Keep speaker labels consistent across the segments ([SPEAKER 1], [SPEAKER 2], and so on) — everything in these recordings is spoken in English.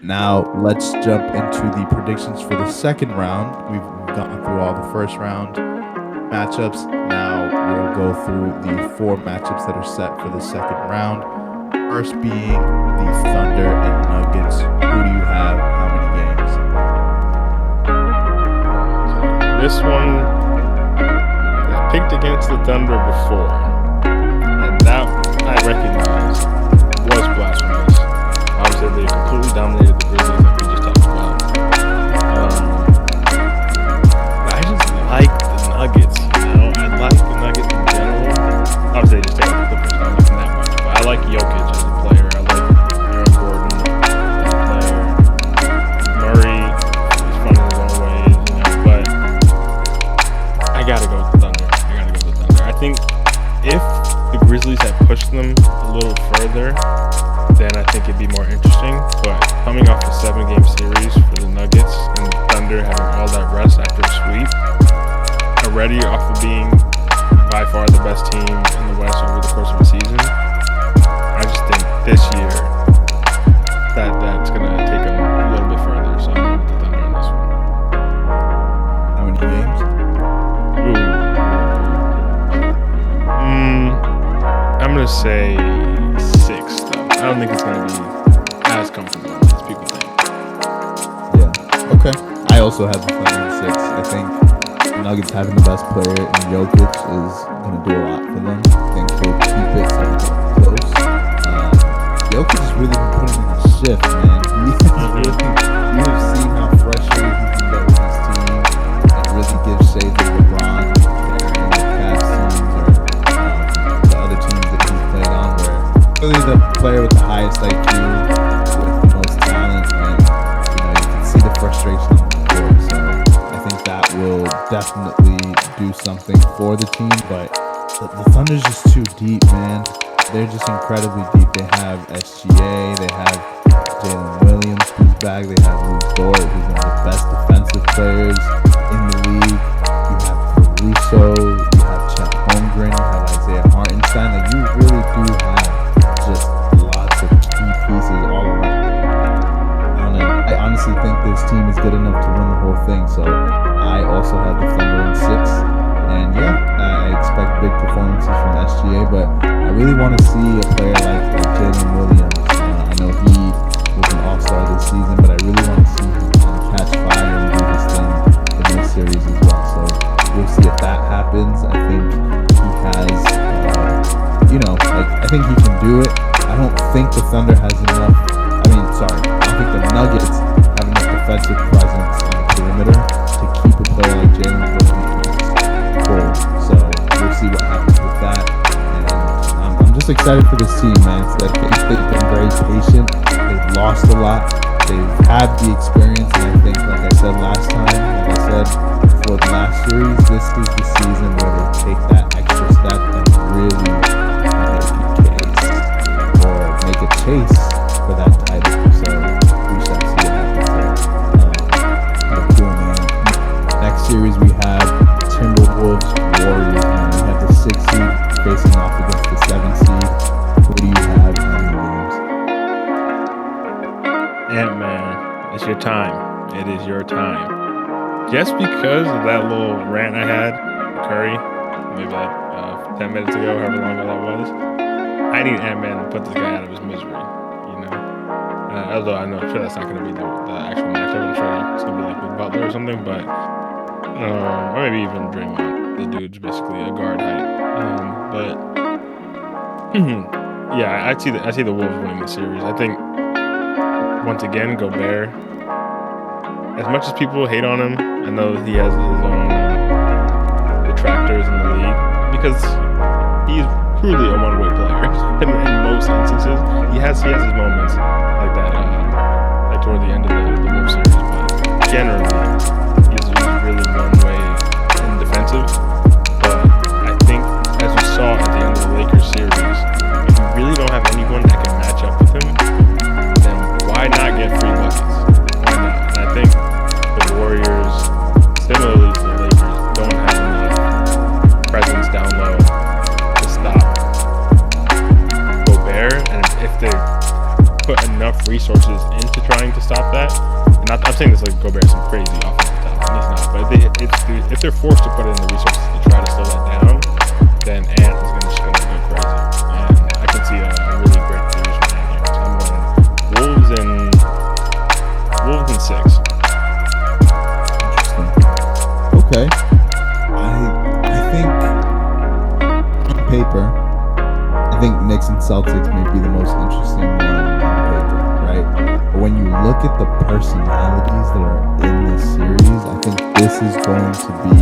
[SPEAKER 1] Now let's jump into the predictions for the second round. We've gotten through all the first round matchups. Now we'll go through the 4 matchups that are set for the second round. First being the Thunder and Nuggets. Who do you have? How many games?
[SPEAKER 2] This one, I picked against the Thunder before, and that I recognize was blasphemous. Obviously, they completely dominated the Grizzlies, like we just talked about. I just like the Nuggets, I like the Nuggets in general. Obviously, they just take the Clippers, I don't like them that much, but I like Jokic as a player. I like Aaron Gordon as a player. Murray is fun in his own ways, but I gotta go with the Thunder. I think if the Grizzlies had pushed them a little further, then I think it'd be more interesting. But coming off a 7-game series for the Nuggets and the Thunder having all that rest after a sweep, already off of being by far the best team in the West over the course of a season, I just think this year that's going to take them a little bit further. So I'm going with the Thunder on this one.
[SPEAKER 1] How many games?
[SPEAKER 2] I'm going to say 6, though. I don't think it's going to be as comfortable as people think.
[SPEAKER 1] Yeah. Okay. I also have the Thunder in 6. I think the Nuggets having the best player in Jokic is going to do a lot for them. I think they'll keep it close. Jokic has really been putting in a shift, man. You have seen how frustrated he can get with his team and really give shade to LeBron and the Cavs teams or the other teams that he's played on, where really the player with the highest IQ, with the most talent, and you can see the frustration on the court. So I think that will definitely do something for the team. But the Thunder's just too deep, man. They're just incredibly deep. They have SGA, they have Jalen Williams, who's back. They have Lou Dort, who's one of the best defensive players in the league. You have Caruso, you have Chet Holmgren, you have Isaiah Hartenstein. Like, you really do have just lots of key pieces all around. I honestly think this team is good enough to win the whole thing. So I also have the Thunder in 6. And yeah, I expect big performances from SGA, but I really want to see a player like Jalen Williams. I know he was an all-star this season, but I really want to see him kind of catch fire and do his thing in this series as well. So we'll see if that happens. I think he has, I think he can do it. I don't think the Thunder has enough. I don't think the Nuggets have enough defensive presence on the perimeter to keep a player like Jalen Williams cold. So we'll see what happens with that. And I'm just excited for this team, man. They've been very patient. They've lost a lot. They've had the experience, and I think, like I said last time, before the last series, this is the season where they take that extra step and really make a chase for that title. So we shall see what happens there. Next series we have Timberwolves, Warriors. Man, we have the 6th seed facing off against the 7th seed. Who do you have in the games?
[SPEAKER 2] Ant-Man, it's your time. It is your time. Just because of that little rant I had, Curry, maybe like 10 minutes ago, however long ago that was, I need Ant-Man to put this guy out of his misery, although I'm sure that's not going to be the actual matchup. I'm sure it's going to be like with Butler or something, but or maybe even Draymond. The dude's basically a guard height. Yeah, I see the Wolves winning the series. I think once again, Gobert. As much as people hate on him, I know he has his own detractors in the league because he's truly a one-way player. in most instances, he has his moments like that, like toward the end of the Wolves series. But generally, he's really one-way and defensive. But I think, as we saw at the end of the Lakers series, if you really don't have anyone that can match up with him, then why not get free buckets? Why not? And I think the Warriors, similarly to the Lakers, don't have enough presence down low to stop Gobert. And if they put enough resources into trying to stop stop that. And I'm saying this like Gobert is some crazy offensive talent, and he's not. But if they're forced to put in the resources to try to slow that down, then Ant is just going to go crazy. And I can see a really great series from Ant here. So I'm going Wolves in 6.
[SPEAKER 1] Interesting. Okay. I think on paper, I think Knicks and Celtics may be the most interesting one on paper, right? But when you look at the personalities that are in this series, I think this is going to be,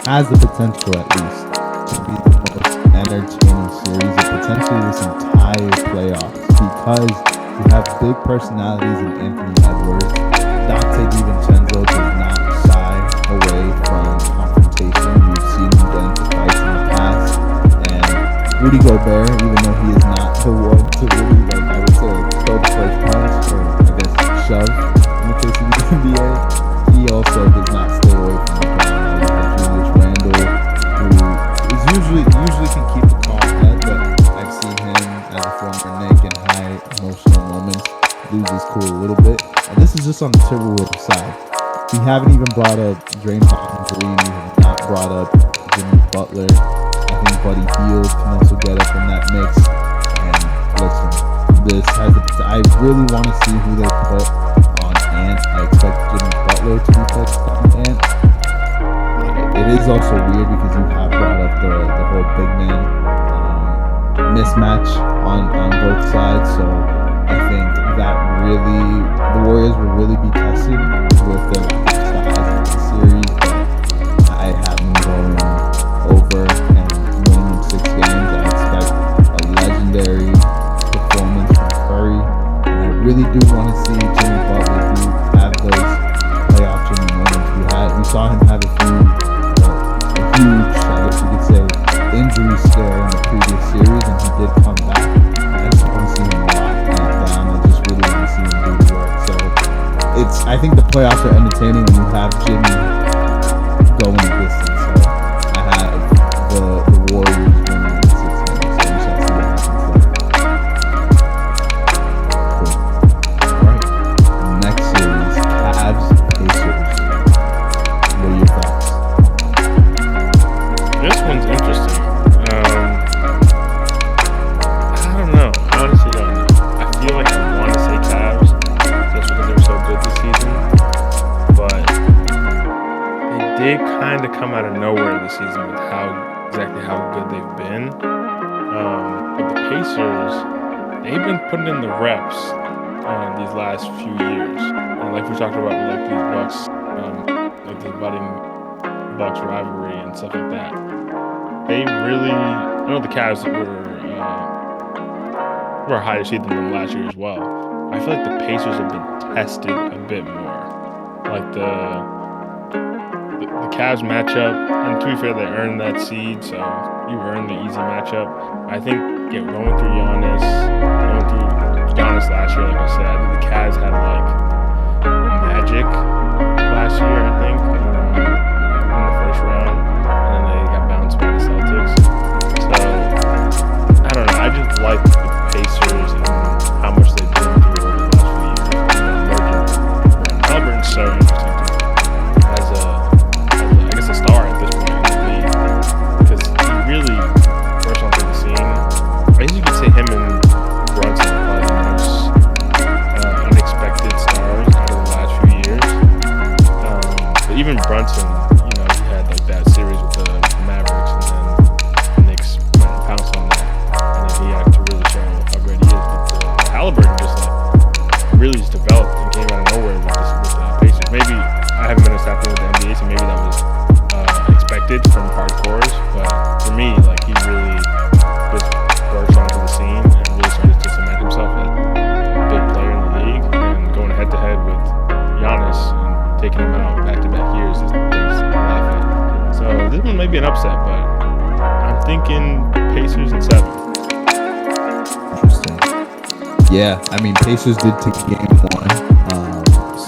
[SPEAKER 1] has the potential at least, to be the most entertaining series of potentially this entire playoffs, because you have big personalities in Anthony Edwards. Dante DiVincenzo does not shy away from confrontation. We've seen him get into fights in the past. And Rudy Gobert, even though he is not the one to really, like, I would say, like, throw the first punch, or I guess shove in the case of the NBA, he also does not stay away from the ground. We have Julius Randle, who is usually can keep a calm head, but I've seen him as a former Knick in high emotional moments lose his cool a little bit. And this is just on the Timberwolves side. We haven't even brought up Draymond Green. We have not brought up Jimmy Butler. I think Buddy Hield can also get up in that mix. And listen, this has I really want to see who they put on Ant. I expect Jimmy Butler to be placed on Ant. It is also weird because you have brought up the whole big man mismatch on both sides. So I think that really, the Warriors will really be tested with their lack of size in the series. But I have them going over and winning in 6 games. I expect a legendary performance from Curry. And I really do want to see Jimmy Butler have those playoff Jimmy moments. We saw him have a huge, I guess you could say, injury scare in the previous series, and he did come back. I just want to see him lock it down. I just really want to see him do the work. So I think the playoffs are entertaining when you have Jimmy going the distance. So I have the Warriors winning in 6 games. So we shall see what happens there. Cool. All right. Next series, Cavs Pacers. What are your thoughts?
[SPEAKER 2] This one's interesting. I don't know. I honestly don't know. I feel like I want to say Cavs just because they were so good this season, but they did kind of come out of nowhere this season with exactly how good they've been. But the Pacers, they've been putting in the reps these last few years, and like we talked about, like these Bucks, like the budding Bucks rivalry and stuff like that. They really, I know the Cavs were a higher seed than them last year as well. I feel like the Pacers have been tested a bit more. Like the Cavs matchup, and to be fair, they earned that seed, so you earned the easy matchup. I think going through Giannis last year, like I said, I think the Cavs had like magic last year, I think, in the first round, and then they got bounced by the Celtics. So I don't know. I just like the Pacers and how much they've been through over the last few years. Halliburton's so interesting to me as I guess a star at this point in the league, because he really burst onto the scene. I guess you could say him and Brunson are probably the most unexpected stars out of the last few years. But even Brunson, he had like that series with the Mavericks, and then the Knicks went and pounced on that, and then he had to really show how great he is. But Halliburton really just developed and came out of nowhere with the Pacers. Maybe I haven't been as tapped in with the NBA, so maybe that was expected from hardcores. But for me, like, he really just burst onto the scene and really started to cement himself as a big player in the league, and going head to head with Giannis and taking him out back-to-back years is laugh at. So this one may be an upset, but I'm thinking Pacers in 7.
[SPEAKER 1] Interesting. Yeah, I mean, Pacers did take game 1,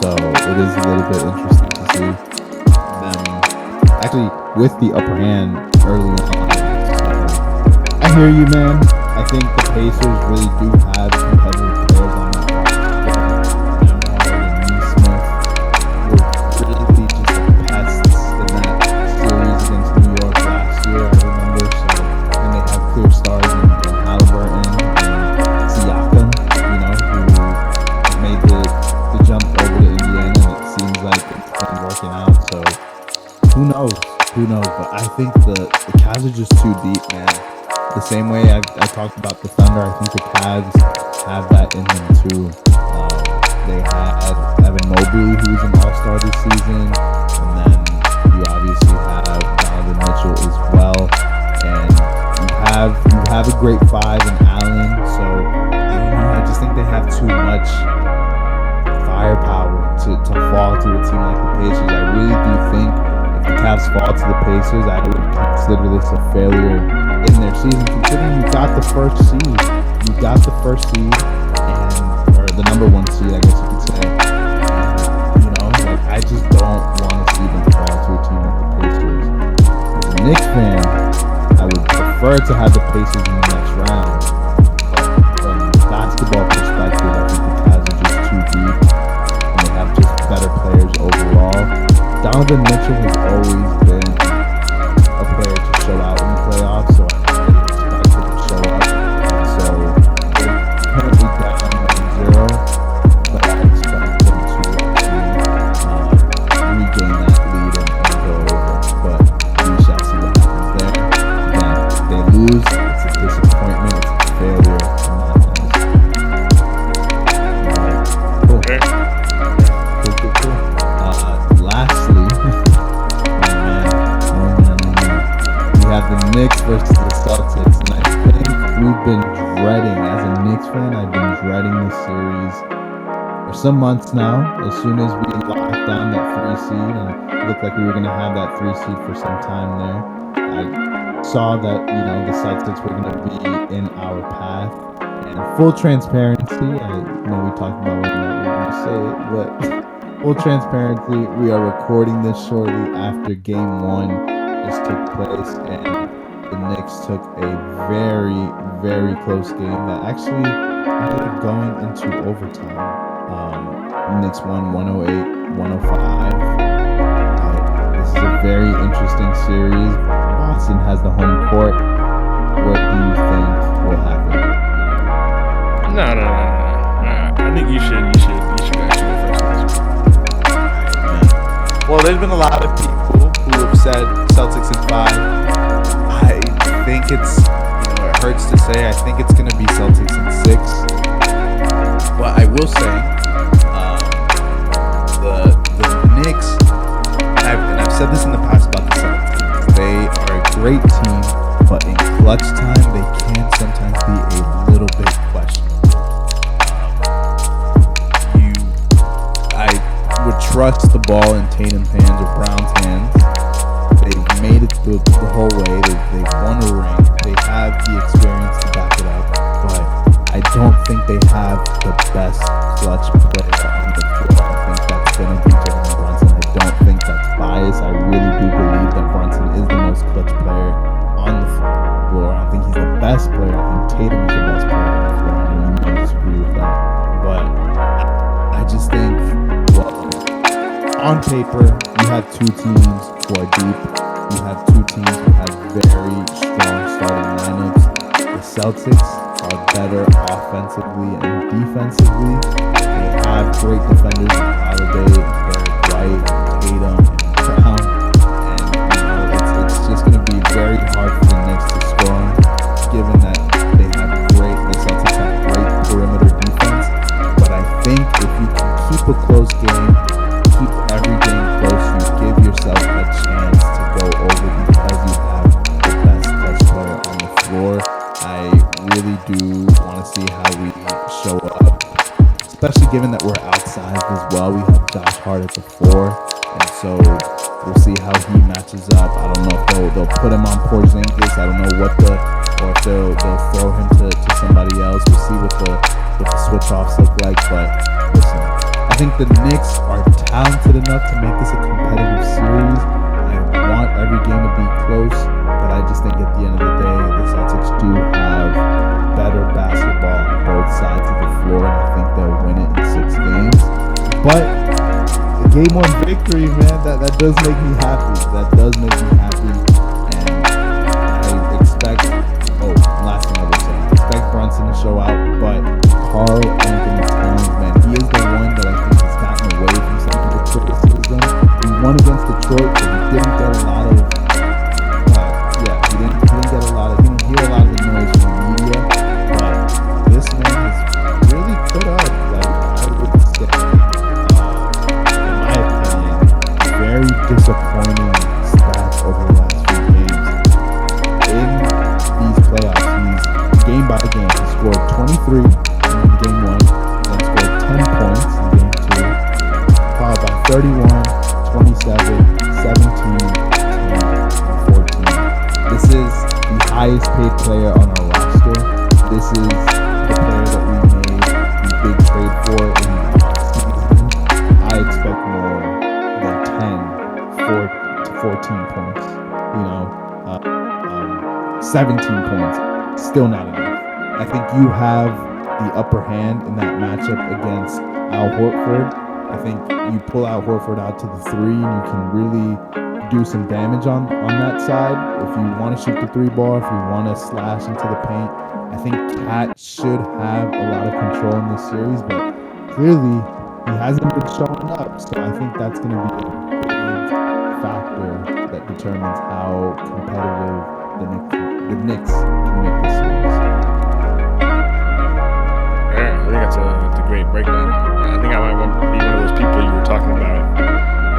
[SPEAKER 1] so it is a little bit interesting to see them actually with the upper hand early on. So I hear you, man. I think the Pacers really do have competitive players on that roster. working out. So who knows? Who knows? But I think the Cavs are just too deep, man. The same way I talked about the Thunder, I think the Cavs have that in them too. They had Evan Mobley, who's an all-star this season, and then you obviously have Donovan Mitchell as well, and you have a great five in Allen. So I don't know. I just think they have too much firepower to fall to a team like the Pacers. I really do think if the Cavs fall to the Pacers, I would consider this a failure in their season, considering you got the first seed. You got the first seed, or the number one seed, I guess you could say. And, like I just don't want to see them fall to a team like the Pacers. As a Knicks fan, I would prefer to have the Pacers in the next round. But from a basketball perspective, I think the Cavs are just too deep, and they have just better players overall. Donovan Mitchell has always been a player to show out in the playoffs, so I really expect him to show up. And so they're currently down 1-0, but I expect them to regain that lead and go over. But we shall see what happens there. Again, if they lose, it's a disappointment, it's a failure. Cool.
[SPEAKER 2] Okay.
[SPEAKER 1] Cool. Lastly, we have the Knicks versus the Celtics, and I think we've been dreading, as a Knicks fan, I've been dreading this series for some months now. As soon as we locked down that 3 seed, and it looked like we were going to have that 3 seed for some time there, I saw that, the Celtics were going to be in our path. And full transparency, I know we talked about whether or not we were going to say it, but full transparency, we are recording this shortly after Game 1 just took place, and the Knicks took a very, very close game that actually ended up going into overtime. Knicks won 108-105. This is a very interesting series. Boston has the home court. What do you think will happen?
[SPEAKER 2] No. I think you should actually go first.
[SPEAKER 3] Well, there's been a lot of people who have said Celtics in 5. I think it's, it hurts to say, I think it's going to be Celtics in 6. But I will say, the Knicks, and I've said this in the past about the Celtics, they are a great team, but in clutch time, they can sometimes be a little bit questionable. I would trust the ball in Tatum's hands or Brown's hands. They've made it the whole way. They've won a ring. They have the experience to back it up. But I don't think they have the best clutch player on the floor. I think that's going to be Jalen Brunson. I don't think that's bias. I really do believe that Brunson is the most clutch player on the floor. I think he's the best player. I think Tatum is the best player on the floor. I know you may disagree with that. But I just think, on paper, you have two teams who are deep. You have two teams who have very strong starting lineups. The Celtics are better offensively and defensively. They have great defenders in Holiday, Derek White, Tatum, and Brown. And it's just going to be very hard for the Knicks to score, given that the Celtics have great perimeter defense. But I think if you can keep a close game, keep every game close, you give yourself a chance to go over because you have the best clutch player on the floor. I really do want to see how we show up, especially given that we're outsized as well. We have Josh Hart at the 4, and so we'll see how he matches up. I don't know if they'll put him on Porzingis. I don't know or if they'll throw him to somebody else. We'll see what the switch offs look like. But listen, I think the Knicks are talented enough to make this a competitive series. I want every game to be close, but I just think at the end of the day, the Celtics do have better basketball on both sides of the floor, and I think they'll win it in 6 games. But the Game 1 victory, man, that does make me happy. That does make me happy, and I expect, last thing I will say, I expect Brunson to show out, but Karl Anthony Towns, man, he is the one that I think has gotten away from some of the criticism. We won against Detroit, but he didn't get a lot of. He didn't get a lot of. He didn't hear a lot of the noise from the media. But this man has really put up, like I would say, in my opinion, very disappointing stats over the last few games. In these playoffs, he's game by game. He scored 23 in game 1, then scored 10 points in game 2, followed by 31, 27, 17, 10, and 14. This is the highest paid player on our roster. This is the player that we made the big trade for in the offseason. I expect more than 4 to 14 points. 17 points. Still not enough. I think you have the upper hand in that matchup against Al Horford. I think you pull Al Horford out to the 3 and you can really do some damage on that side. If you want to shoot the 3 ball, if you want to slash into the paint, I think Cat should have a lot of control in this series, but clearly he hasn't been showing up. So I think that's going to be a big factor that determines how competitive the Knicks can make this series.
[SPEAKER 2] Yeah, I think that's a great breakdown. I think I might be one of those people you were talking about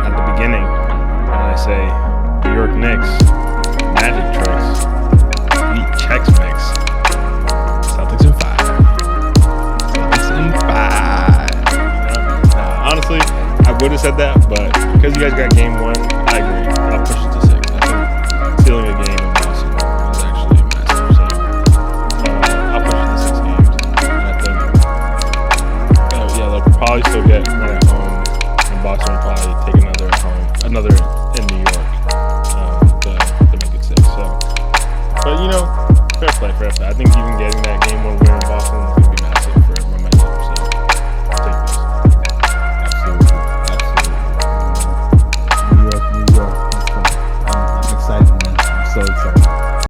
[SPEAKER 2] at the beginning when I say New York Knicks, Magic tricks, beat Chex Mix, Celtics in 5. Celtics in 5. Honestly, I would have said that, but because you guys got game 1, I agree. I'll push it to